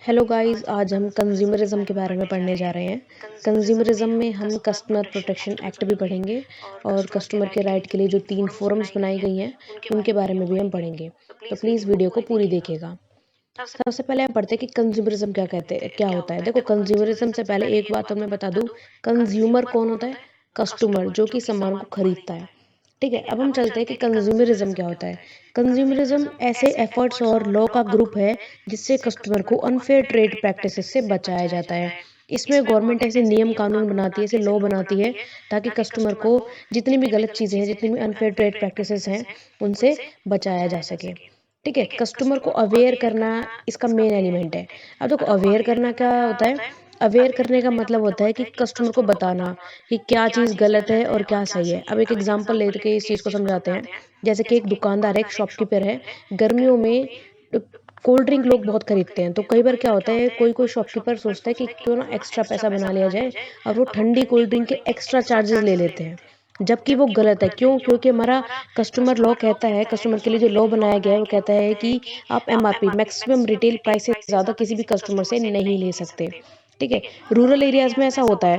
Hello guys, आज हम consumerism के बारे में पढ़ने जा रहे हैं। कंज्यूमरिज्म में हम कस्टमर प्रोटेक्शन एक्ट भी पढ़ेंगे और कस्टमर के राइट के लिए जो 3 फोरम्स बनाई गई हैं उनके बारे में भी हम पढ़ेंगे। तो प्लीज़ वीडियो को पूरी देखिएगा। सबसे पहले हम पढ़ते हैं कि कंज्यूमरिज्म क्या होता है। देखो, कंज्यूमरिज्म से पहले एक बात तो मैं बता दूं, कंज्यूमर कौन होता है? कस्टमर, जो कि सामान को खरीदता है। ठीक है, अब हम चलते हैं कि कंज्यूमरिज्म क्या होता है। कंज्यूमरिज्म ऐसे एफर्ट्स और लॉ का ग्रुप है जिससे कस्टमर को अनफेयर ट्रेड प्रैक्टिसेस से बचाया जाता है। इसमें गवर्नमेंट ऐसे नियम कानून बनाती है, ऐसे लॉ बनाती है ताकि कस्टमर को जितनी भी गलत चीज़ें हैं, जितनी भी अनफेयर ट्रेड प्रैक्टिसेस हैं, उनसे बचाया जा सके। ठीक है, कस्टमर को अवेयर करना इसका मेन एलिमेंट है। अब देखो, अवेयर करना क्या होता है? अवेयर करने का मतलब होता है कि कस्टमर को बताना कि क्या चीज़ गलत है और क्या सही है। अब एक एग्जांपल लेके इस चीज़ को समझाते हैं। जैसे कि एक दुकानदार है, एक शॉपकीपर है, गर्मियों में कोल्ड ड्रिंक लोग बहुत खरीदते हैं, तो कई बार क्या होता है, कोई कोई शॉपकीपर सोचता है कि क्यों ना एक्स्ट्रा पैसा बना लिया जाए और वो ठंडी कोल्ड ड्रिंक के एक्स्ट्रा चार्जेस ले लेते हैं, जबकि वो गलत है। क्यों? क्योंकि हमारा कस्टमर लॉ कहता है, कस्टमर के लिए जो लॉ बनाया गया है वो कहता है कि आप एमआरपी, मैक्सिमम रिटेल प्राइस से ज़्यादा किसी भी कस्टमर से नहीं ले सकते। ठीक है, रूरल एरियाज में ऐसा होता है,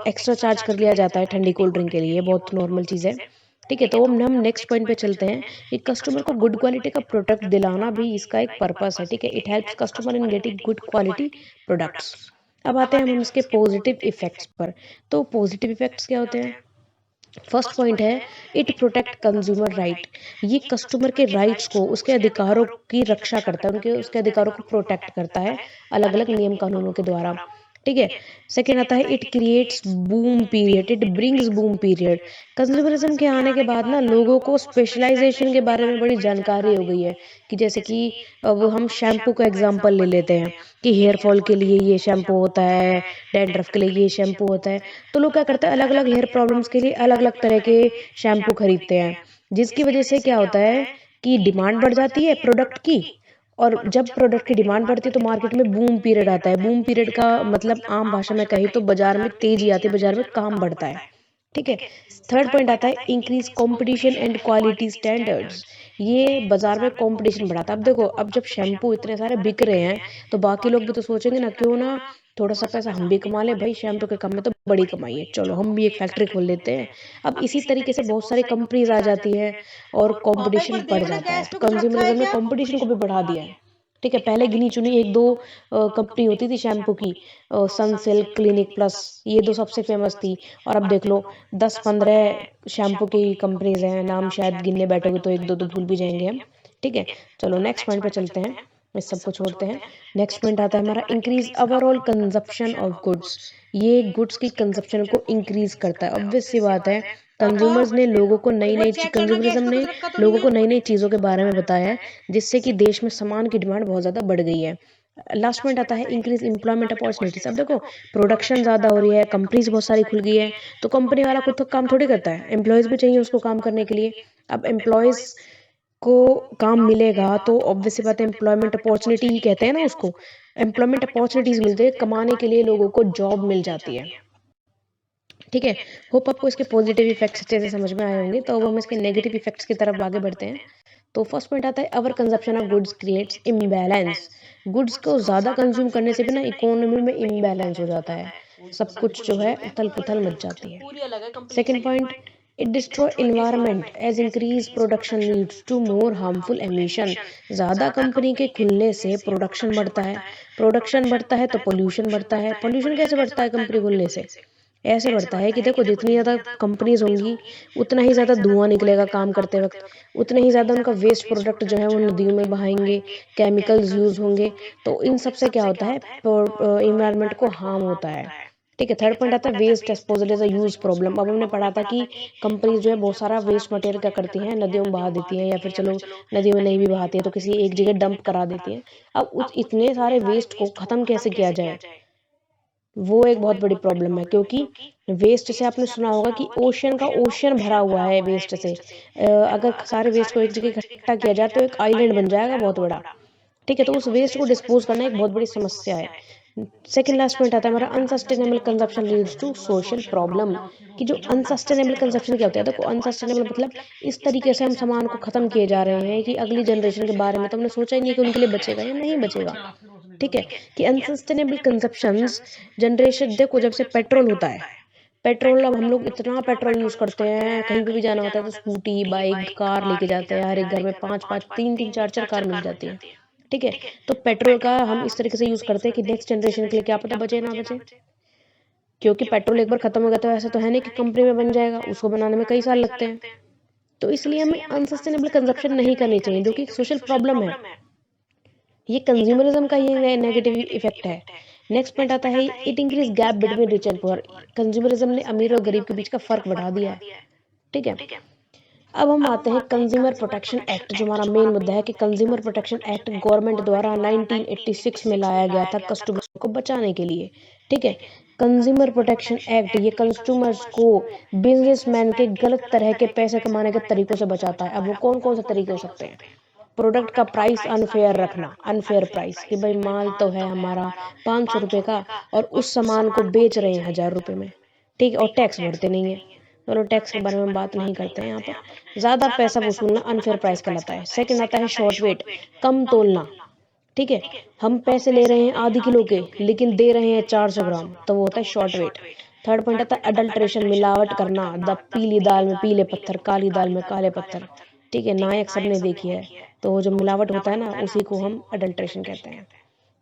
एक्स्ट्रा चार्ज कर लिया जाता है ठंडी कोल्ड ड्रिंक के लिए, ये बहुत नॉर्मल चीज़ है। ठीक है, तो हम नेक्स्ट पॉइंट पे चलते हैं कि कस्टमर को गुड क्वालिटी का प्रोडक्ट दिलाना भी इसका एक पर्पस है। ठीक है, it helps customer in getting good quality products. अब आते हैं हम इसके पॉजिटिव इफेक्ट्स पर। तो पॉजिटिव इफेक्ट्स क्या होते हैं? फर्स्ट पॉइंट है, इट प्रोटेक्ट कंज्यूमर राइट। ये कस्टमर के राइट्स को, उसके अधिकारों की रक्षा करता है, उनके उसके अधिकारों को प्रोटेक्ट करता है अलग अलग नियम कानूनों के द्वारा। ठीक है, सेकेंड आता है, it creates boom period, it brings boom period. Consumerism के आने के बाद ना लोगों को स्पेशलाइजेशन के बारे में बड़ी जानकारी हो गई है कि जैसे कि अब हम शैम्पू का एग्जांपल ले लेते हैं कि हेयर फॉल के लिए ये शैम्पू होता है, डैंड्रफ के लिए ये शैम्पू होता है। तो लोग क्या करते हैं, अलग अलग हेयर प्रॉब्लम्स के लिए अलग अलग तरह के शैम्पू खरीदते हैं, जिसकी वजह से क्या होता है कि डिमांड बढ़ जाती है प्रोडक्ट की। और जब प्रोडक्ट की डिमांड बढ़ती है तो मार्केट में बूम पीरियड आता है। बूम पीरियड का मतलब आम भाषा में कही तो बाजार में तेजी आती है, बाजार में काम बढ़ता है। ठीक है, थर्ड पॉइंट आता है, increase competition and quality standards. ये बाजार में कंपटीशन बढ़ाता है। अब देखो, अब जब शैम्पू इतने सारे बिक रहे हैं तो बाकी लोग भी तो सोचेंगे ना, क्यों ना थोड़ा सा पैसा हम भी कमा ले भाई, शैम्पू के काम में तो बड़ी कमाई है, चलो हम भी एक फैक्ट्री खोल लेते हैं। अब इसी तरीके से बहुत सारी कंपनीज आ जाती है और कंपटीशन बढ़ जाता है। तो कंज्यूमरिज्म ने कंपटीशन को भी बढ़ा दिया है। ठीक है, पहले गिनी चुनी एक दो कंपनी होती थी शैम्पू की, सनसिल्क, क्लिनिक प्लस, ये दो सबसे फेमस थी। और अब देख लो 10-15 शैम्पू की कंपनीज हैं, नाम शायद गिनने बैठोगे तो एक दो तो भूल भी जाएंगे हम। ठीक है, चलो नेक्स्ट पॉइंट पे चलते हैं, इस सबको छोड़ते हैं। नेक्स्ट पॉइंट आता है हमारा, increase overall consumption of goods. ये गुड्स की कंजप्शन को इंक्रीज करता है। ऑब्वियस सी बात है, कंज्यूमर्स ने लोगों को नई नई कंज्यूमरिज्म ने लोगों को नई नई चीज़ों के बारे में बताया है, जिससे कि देश में सामान की डिमांड बहुत ज़्यादा बढ़ गई है। लास्ट पॉइंट आता है, इंक्रीज एम्प्लॉयमेंट अपॉर्चुनिटीज। अब देखो, प्रोडक्शन ज़्यादा हो रही है, कंपनीज बहुत सारी खुल गई है, तो कंपनी वाला खुद तो काम थोड़ी करता है, एम्प्लॉयज़ भी चाहिए उसको काम करने के लिए। अब एम्प्लॉयज़ को काम मिलेगा तो ऑब्वियस सी बात है, एम्प्लॉयमेंट अपॉर्चुनिटी ही कहते हैं ना उसको, एम्प्लॉयमेंट अपॉर्चुनिटीज मिलती है, कमाने के लिए लोगों को जॉब मिल जाती है। ठीक है, होप आपको इसके पॉजिटिव इफेक्ट्स अच्छे से समझ में आए होंगे। तो अब हम इसके नेगेटिव इफेक्ट्स की तरफ आगे बढ़ते हैं। तो फर्स्ट पॉइंट आता है, our consumption of goods creates imbalance. Goods को ज़्यादा कंज्यूम करने से भी ना इकोनॉमी में इम्बैलेंस हो जाता है, सब कुछ जो है उथल पुथल मच जाती है। Second point, it destroy environment as increase production leads to more harmful emission. ज़्यादा कंपनी के खुलने से प्रोडक्शन बढ़ता है, प्रोडक्शन बढ़ता है तो पोल्यूशन बढ़ता है। पोल्यूशन कैसे बढ़ता है? कंपनी खुलने से ऐसे बढ़ता है कि देखो, जितनी ज़्यादा कंपनीज होंगी उतना ही ज़्यादा धुआं निकलेगा काम करते वक्त, उतने ही ज़्यादा उनका वेस्ट प्रोडक्ट जो है वो नदियों में बहाएंगे, केमिकल्स यूज़ होंगे, तो इन सब से क्या होता है, इन्वायरमेंट को हार्म होता है। ठीक है, थर्ड पॉइंट आता है, waste disposal is a huge problem. अब हमने पढ़ा था कि कंपनीज जो है बहुत सारा वेस्ट मटेरियल क्या करती हैं, नदियों में बहा देती हैं, या फिर चलो नदियों में नहीं भी बहाती है तो किसी एक जगह डंप करा देती हैं। अब इतने सारे वेस्ट को ख़त्म कैसे किया जाए, वो एक बहुत बड़ी प्रॉब्लम है। क्योंकि वेस्ट से आपने सुना होगा कि ओशन का ओशन भरा हुआ है वेस्ट से। अगर सारे वेस्ट को एक जगह इकट्ठा किया जाए तो एक आइलैंड बन जाएगा बहुत बड़ा। ठीक है, तो उस वेस्ट को डिस्पोज करना एक बहुत बड़ी समस्या है। सेकंड लास्ट पॉइंट आता है हमारा, unsustainable consumption leads to social problem. कि जो अनसस्टेनेबल कंजप्शन क्या होता है, देखो अनसस्टेनेबल मतलब इस तरीके से हम सामान को खत्म किए जा रहे हैं कि अगली जनरेशन के बारे में तो हमने सोचा ही नहीं कि उनके लिए बचेगा या नहीं बचेगा। ठीक है, कि अनसस्टेनेबल कंजप्शंस जनरेशन, देखो जब से पेट्रोल होता है, पेट्रोल अब हम लोग इतना पेट्रोल यूज करते हैं, कहीं पे भी जाना होता है तो स्कूटी बाइक कार लेके जाते हैं, हर एक घर में 5-5 3-3 4-4 कार मिल जाती है। ठीक है, तो पेट्रोल का हम इस तरीके से यूज करते हैं कि नेक्स्ट जनरेशन के लिए क्या पता बचे ना बचे, क्योंकि पेट्रोल एक बार खत्म हो गया तो ऐसा तो है नहीं कि कंपनी में बन जाएगा, उसको बनाने में कई साल लगते हैं। तो इसलिए हमें अनसस्टेनेबल कंजप्शन नहीं करनी चाहिए, जो कि एक सोशल प्रॉब्लम है। ये कंज्यूमरिज्म का ये नेगेटिव इफेक्ट है। नेक्स्ट पॉइंट आता है it increase gap between rich and poor. Consumerism ने अमीर और गरीब के बीच का फर्क बढ़ा दिया है। ठीक है, अब हम आते हैं कंज्यूमर प्रोटेक्शन एक्ट, जो हमारा मेन मुद्दा है कि कंज्यूमर प्रोटेक्शन एक्ट गवर्नमेंट द्वारा 1986 में लाया गया था कस्टमर्स को बचाने के लिए। ठीक है, कंज्यूमर प्रोटेक्शन एक्ट ये कस्टमर्स को बिजनेसमैन के गलत तरह के पैसे कमाने के तरीकों से बचाता है। अब वो कौन कौन से तरीके हो सकते हैं? प्रोडक्ट का प्राइस अनफेयर रखना, अनफेयर प्राइस कि भाई माल तो है हमारा 500 रुपए का और उस सामान को बेच रहे हैं 1000 रुपए में। ठीक है, और टैक्स भरते नहीं है। चलो टैक्स के बारे में बात नहीं करते हैं यहाँ पर। ज्यादा पैसा वसूलना अनफेयर प्राइस कहलाता है। सेकंड आता है शॉर्ट वेट, कम तोलना। ठीक है, हम पैसे ले रहे हैं आधी किलो के लेकिन दे रहे हैं 400 ग्राम, तो वो होता है शॉर्ट वेट। थर्ड पॉइंट आता है अडल्ट्रेशन, मिलावट करना, द पीली दाल में पीले पत्थर, काली दाल में काले पत्थर। ठीक है, नायक सबने देखी है, तो वो जो मिलावट होता है ना उसी को हम अडल्ट्रेशन कहते हैं।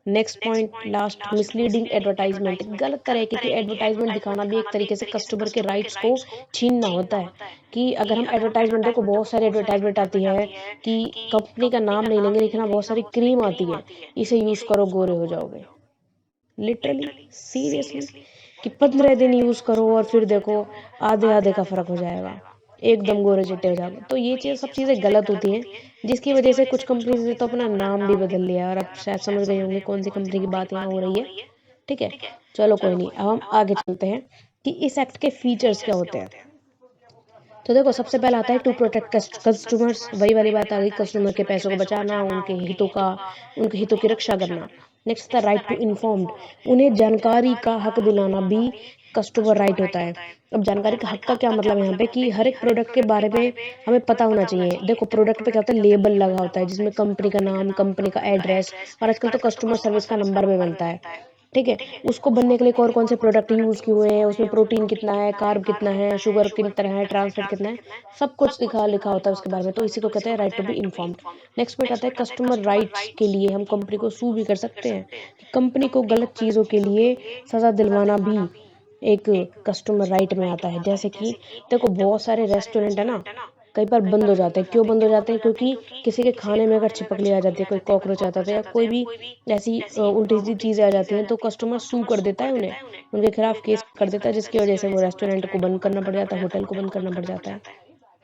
Next point last, misleading advertisement, गलत तरीके की एडवर्टाइजमेंट दिखाना भी एक तरीके से कस्टमर के राइट्स को छीनना होता है। कि अगर हम एडवर्टाइजमेंट, देखो बहुत सारी एडवर्टाइजमेंट आती है कि कंपनी का नाम नहीं लेंगे लेकिन हाँ बहुत सारी क्रीम आती है, इसे यूज करो गोरे हो जाओगे। लिटरली, सीरियसली, कि 15 दिन यूज करो और फिर देखो आधे आधे का फर्क हो जाएगा, एकदम गोरे चिट्टे हो जाओगे। तो ये चीज सब चीजें गलत होती हैं, जिसकी वजह से कुछ कंपनीज ने तो अपना नाम भी बदल लिया है। और अब शायद समझ गए होंगे कौन सी कंपनी की बात यहाँ हो रही है। ठीक है, चलो कोई नहीं, अब हम आगे चलते हैं कि इस एक्ट के फीचर्स क्या होते हैं। तो देखो सबसे पहला आता है टू प्रोटेक्ट कस्टमर्स, वही वाली बात आ गई, कस्टमर के पैसों को बचाना, उनके हितों की रक्षा करना। नेक्स्ट था राइट टू इन्फॉर्म्ड, उन्हें जानकारी का हक दिलाना भी कस्टमर राइट होता है। अब जानकारी का हक का क्या मतलब है यहाँ पे, कि हर एक प्रोडक्ट के बारे में हमें पता होना चाहिए। देखो प्रोडक्ट पे क्या होता है, लेबल लगा होता है जिसमें कंपनी का नाम, कंपनी का एड्रेस, और आजकल तो कस्टमर सर्विस का नंबर भी बनता है। ठीक है, उसको बनने के लिए कौन कौन से प्रोडक्ट यूज किए हुए हैं, उसमें प्रोटीन कितना है, कार्ब कितना है, शुगर कितनी तरह है, ट्रांसफैट कितना है, सब कुछ लिखा लिखा होता है उसके बारे में। तो इसी को कहते हैं right to be informed. Next point आता है कस्टमर राइट्स के लिए हम कंपनी को सू भी कर सकते हैं। कंपनी को गलत चीजों के लिए सजा दिलवाना भी एक कस्टमर राइट में आता है। जैसे कि देखो बहुत सारे रेस्टोरेंट है ना, कई बार बंद हो जाते हैं। क्यों बंद हो जाते हैं? क्योंकि किसी के खाने में अगर चिपकली आ जाती है, कोई कॉकरोच आता है या कोई भी ऐसी उल्टी सी चीजें आ जाती हैं, तो कस्टमर सू कर देता है उन्हें, उनके खिलाफ केस कर देता है, जिसकी वजह से वो रेस्टोरेंट को बंद करना पड़ जाता है, होटल को बंद करना पड़ जाता है।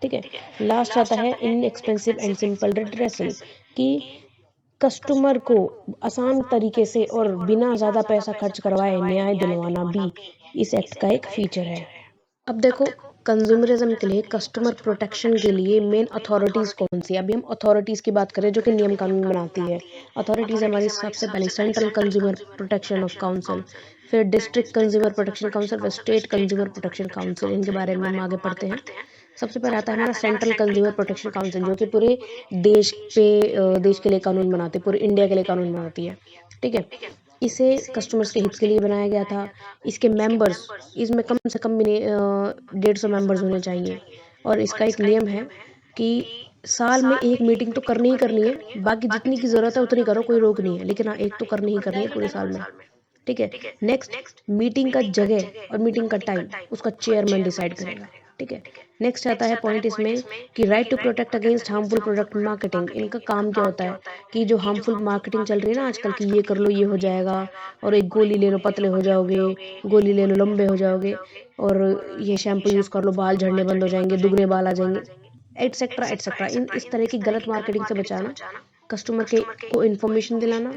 ठीक है, लास्ट आता है इनएक्सपेंसिव एंड सिंपल रिड्रेसल, कि कस्टमर को आसान तरीके से और बिना ज्यादा पैसा खर्च करवाए न्याय दिलवाना भी इस एक्ट का एक फीचर है। अब देखो कंज्यूमरिज्म के लिए, कस्टमर प्रोटेक्शन के लिए मेन अथॉरिटीज कौन सी है। अभी हम अथॉरिटीज की बात करें जो कि नियम कानून बनाती है। अथॉरिटीज हमारी सबसे पहले central consumer protection of council, फिर डिस्ट्रिक्ट कंज्यूमर प्रोटेक्शन काउंसिल, फिर स्टेट कंज्यूमर प्रोटेक्शन काउंसिल। इनके बारे में हम आगे पढ़ते हैं। सबसे पहले आता है हमारा सेंट्रल कंज्यूमर प्रोटेक्शन काउंसिल, जो कि पूरे देश पे देश के लिए कानून बनाती है, पूरे इंडिया के लिए कानून बनाती है। ठीक है, इसे कस्टमर्स के हित के लिए बनाया गया था। इसके मेंबर्स, इसमें कम से कम 150 मेंबर्स होने चाहिए। और इसका एक नियम है कि साल में एक मीटिंग तो करनी ही करनी है, बाकी जितनी की जरूरत है उतनी करो, कोई रोक नहीं है, लेकिन हाँ एक तो करनी ही करनी है पूरे साल में। ठीक है, नेक्स्ट मीटिंग का जगह और मीटिंग का टाइम उसका चेयरमैन डिसाइड करेगा। ठीक है, नेक्स्ट आता है पॉइंट इसमें कि right to protect against harmful product marketing. इनका काम क्या होता है कि जो हार्मफुल मार्केटिंग चल रही है ना आजकल की, ये कर लो ये हो जाएगा, और एक गोली ले लो पतले हो जाओगे, गोली ले लो लंबे हो जाओगे, और ये शैम्पू यूज कर लो बाल झड़ने बंद हो जाएंगे, दुगने बाल आ जाएंगे, एटसेट्रा एटसेट्रा। इन इस तरह की गलत मार्केटिंग से बचाना, कस्टमर के को इन्फॉर्मेशन दिलाना।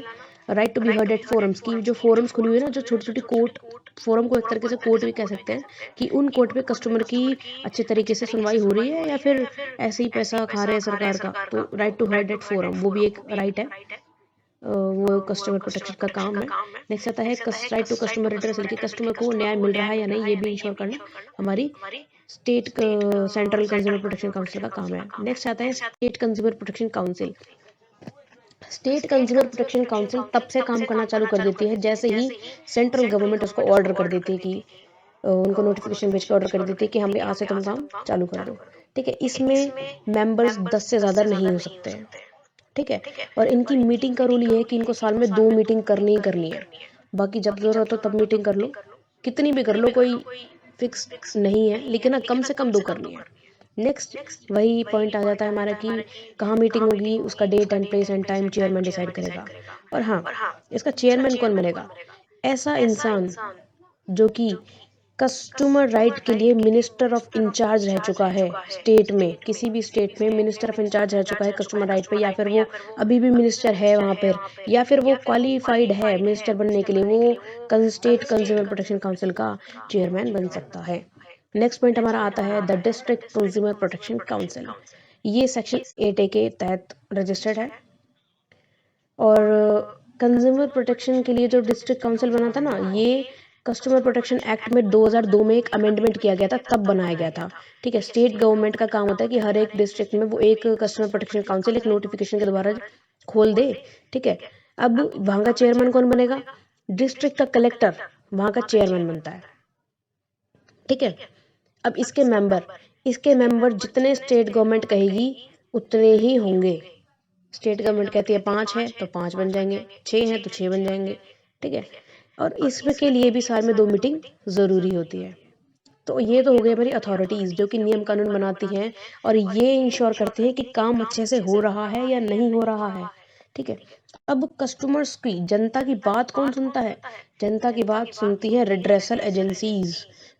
Right to be heard at forums, की जो फोरम्स खुली हुई है ना, जो छोटी छोटी कोर्ट, फोरम को एक तरीके से कोर्ट भी कह सकते हैं, कि उन कोर्ट पे कस्टमर की अच्छे तरीके से सुनवाई हो रही है या फिर ऐसे ही पैसा खा रहे हैं सरकार का, तो right to heard at forum वो भी एक राइट है। वो कस्टमर प्रोटेक्शन का काम है। नेक्स्ट आता है राइट टू कस्टमर रिड्रेसल, कि कस्टमर को न्याय मिल रहा है या नहीं, ये भी इंश्योर करना हमारी state central consumer protection council का काम है। नेक्स्ट आता है state consumer protection council. State consumer protection council तब से काम करना चालू कर देती है जैसे ही सेंट्रल गवर्नमेंट उसको ऑर्डर कर देती है कि उनको नोटिफिकेशन भेज के ऑर्डर कर देती है कि हमें आज से तुम काम चालू कर दो। ठीक है, इसमें मेंबर्स 10 से ज़्यादा नहीं हो सकते हैं। ठीक है, और इनकी मीटिंग का रूल ये है कि इनको साल में 2 मीटिंग करनी ही करनी है। बाकी जब ज़रूरत हो तब मीटिंग कर लो, कितनी भी कर लो, कोई फिक्स नहीं है, लेकिन हाँ कम से कम 2 करनी है। नेक्स्ट वही पॉइंट आ जाता है हमारा कि कहाँ मीटिंग होगी, उसका date and place and time chairman decide करेगा। और हाँ, इसका चेयरमैन कौन बनेगा? ऐसा इंसान जो कि कस्टमर राइट के लिए मिनिस्टर ऑफ इंचार्ज रह चुका है स्टेट में, किसी भी स्टेट में मिनिस्टर ऑफ इंचार्ज रह चुका है कस्टमर राइट पे, या फिर वो अभी भी मिनिस्टर है वहाँ पर, या फिर वो क्वालिफाइड है मिनिस्टर बनने के लिए, वो स्टेट कंज्यूमर प्रोटेक्शन काउंसिल का चेयरमैन बन सकता है। नेक्स्ट पॉइंट हमारा आता है the district consumer protection council. ये सेक्शन 8A के तहत रजिस्टर्ड है। और कंज्यूमर प्रोटेक्शन के लिए जो डिस्ट्रिक्ट काउंसिल बना था ना, ये कस्टमर प्रोटेक्शन एक्ट में 2002 में एक अमेंडमेंट किया गया था, तब बनाया गया था। ठीक है, स्टेट गवर्नमेंट का काम होता है कि हर एक डिस्ट्रिक्ट में वो एक कस्टमर प्रोटेक्शन काउंसिल एक नोटिफिकेशन के द्वारा खोल दे। ठीक है, अब वहाँ का चेयरमैन कौन बनेगा? डिस्ट्रिक्ट का कलेक्टर वहाँ का चेयरमैन बनता है। ठीक है, अब इसके मेंबर जितने स्टेट गवर्नमेंट कहेगी उतने ही होंगे। स्टेट गवर्नमेंट कहती है 5 है तो 5 बन जाएंगे, 6 हैं तो 6 बन जाएंगे। ठीक है, और इसके लिए भी साल में 2 मीटिंग ज़रूरी होती है। तो ये तो हो गई हमारी अथॉरिटीज़ जो कि नियम कानून बनाती हैं और ये इंश्योर करती हैं कि काम अच्छे से हो रहा है या नहीं हो रहा है। ठीक है, अब कस्टमर्स की, जनता की बात कौन सुनता है? जनता की बात सुनती है redressal agencies.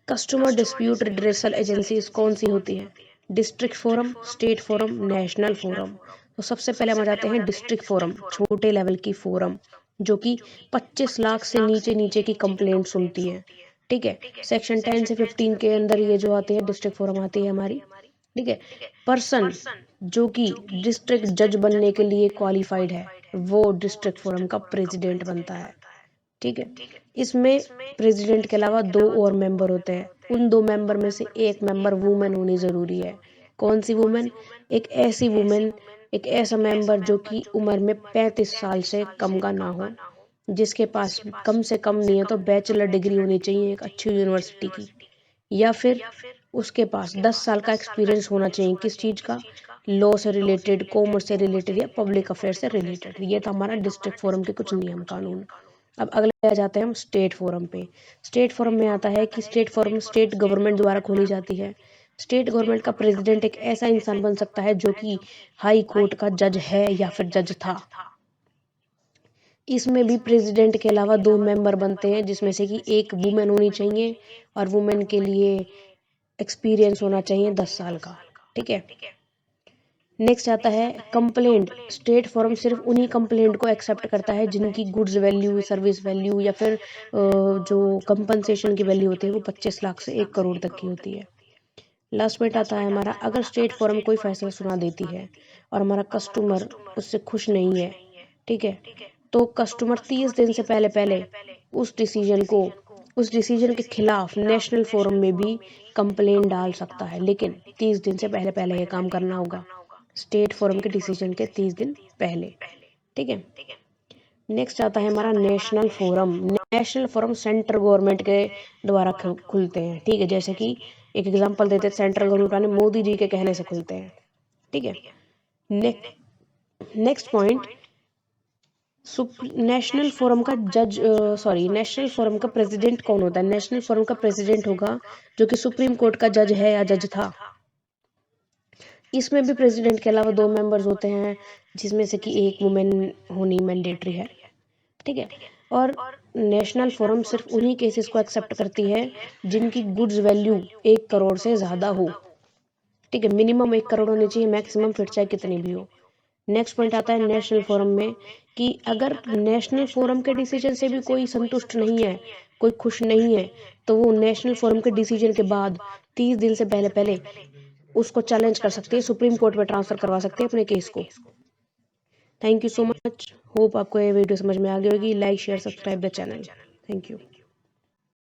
Customer dispute redressal agencies कौन सी होती है? District forum, state forum, national forum. तो सबसे पहले हम आ जाते हैं डिस्ट्रिक्ट फोरम, छोटे लेवल की फोरम जो कि 25 लाख से नीचे नीचे की कंप्लेंट सुनती है। ठीक है, सेक्शन 10 से 15 के अंदर ये जो आती है डिस्ट्रिक्ट फोरम आती है हमारी। ठीक है, पर्सन जो कि डिस्ट्रिक्ट जज बनने के लिए क्वालिफाइड है वो डिस्ट्रिक्ट फोरम का प्रेसिडेंट बनता है। ठीक है, इसमें प्रेसिडेंट के अलावा 2 और मेंबर होते हैं। उन 2 मेंबर में से एक मेंबर वुमेन होनी जरूरी है। कौन सी वुमेन? एक ऐसी वुमेन, एक ऐसा मेंबर जो कि उम्र में 35 साल से कम का ना हो, जिसके पास कम से कम नहीं है तो बैचलर डिग्री होनी चाहिए एक अच्छी यूनिवर्सिटी की, या फिर उसके पास 10 साल का एक्सपीरियंस होना चाहिए। किस चीज़ का? लॉ से रिलेटेड, कॉमर्स से रिलेटेड या पब्लिक अफेयर से रिलेटेड। ये था हमारा डिस्ट्रिक्ट फोरम के कुछ नियम कानून। अब अगले आ जाते हैं हम स्टेट फोरम पे। स्टेट फोरम में आता है कि स्टेट फोरम स्टेट गवर्नमेंट द्वारा खोली जाती है। स्टेट गवर्नमेंट का प्रेसिडेंट एक ऐसा इंसान बन सकता है जो कि हाई कोर्ट का जज है या फिर जज था। इसमें भी प्रेसिडेंट के अलावा 2 मेंबर बनते हैं, जिसमें से कि एक वुमेन होनी चाहिए और वुमेन के लिए एक्सपीरियंस होना चाहिए 10 साल का। ठीक है, नेक्स्ट आता है कंप्लेंट। स्टेट फोरम सिर्फ उन्हीं कंप्लेंट को एक्सेप्ट करता है जिनकी गुड्स वैल्यू, सर्विस वैल्यू या फिर जो कंपनसेशन की वैल्यू होती है वो 25 लाख से 1 करोड़ तक की होती है। लास्ट पॉइंट आता है हमारा, अगर स्टेट फोरम कोई फैसला सुना देती है और हमारा कस्टमर उससे खुश नहीं है, ठीक है, तो कस्टमर 30 दिन से पहले पहले उस डिसीजन के खिलाफ नेशनल फोरम में भी कंप्लेंट डाल सकता है, लेकिन 30 दिन से पहले पहले ये काम करना होगा, स्टेट फोरम के डिसीजन के 30 दिन पहले। ठीक है, नेक्स्ट आता है हमारा national forum. National forum central government के द्वारा खुलते हैं। ठीक है, जैसे कि एक एग्जांपल देते हैं, सेंट्रल गवर्नमेंट वाले मोदी जी के कहने से खुलते हैं। ठीक है, नेक्स्ट पॉइंट, नेशनल फोरम का नेशनल फोरम का प्रेसिडेंट कौन होता है? नेशनल फोरम का प्रेसिडेंट होगा जो कि सुप्रीम कोर्ट का जज है या जज था। इसमें भी प्रेसिडेंट के अलावा 2 मेंबर्स होते हैं, जिसमें से कि एक वुमेन होनी मैंडेटरी है। ठीक है, और नेशनल फोरम सिर्फ उन्हीं केसेस को एक्सेप्ट करती है जिनकी गुड्स वैल्यू 1 करोड़ से ज़्यादा हो। ठीक है, मिनिमम 1 करोड़ होनी चाहिए, मैक्सिमम फिर चाहे कितनी भी हो। नेक्स्ट पॉइंट आता है नेशनल फोरम में कि अगर नेशनल फोरम के डिसीजन से भी कोई संतुष्ट नहीं है, कोई खुश नहीं है, तो वो नेशनल फोरम के डिसीजन के बाद 30 दिन से पहले पहले उसको चैलेंज कर सकती है, सुप्रीम कोर्ट में ट्रांसफर करवा सकती है अपने केस को। Thank you so much, hope आपको ये वीडियो समझ में आ गई होगी। Like share subscribe the channel. Thank you.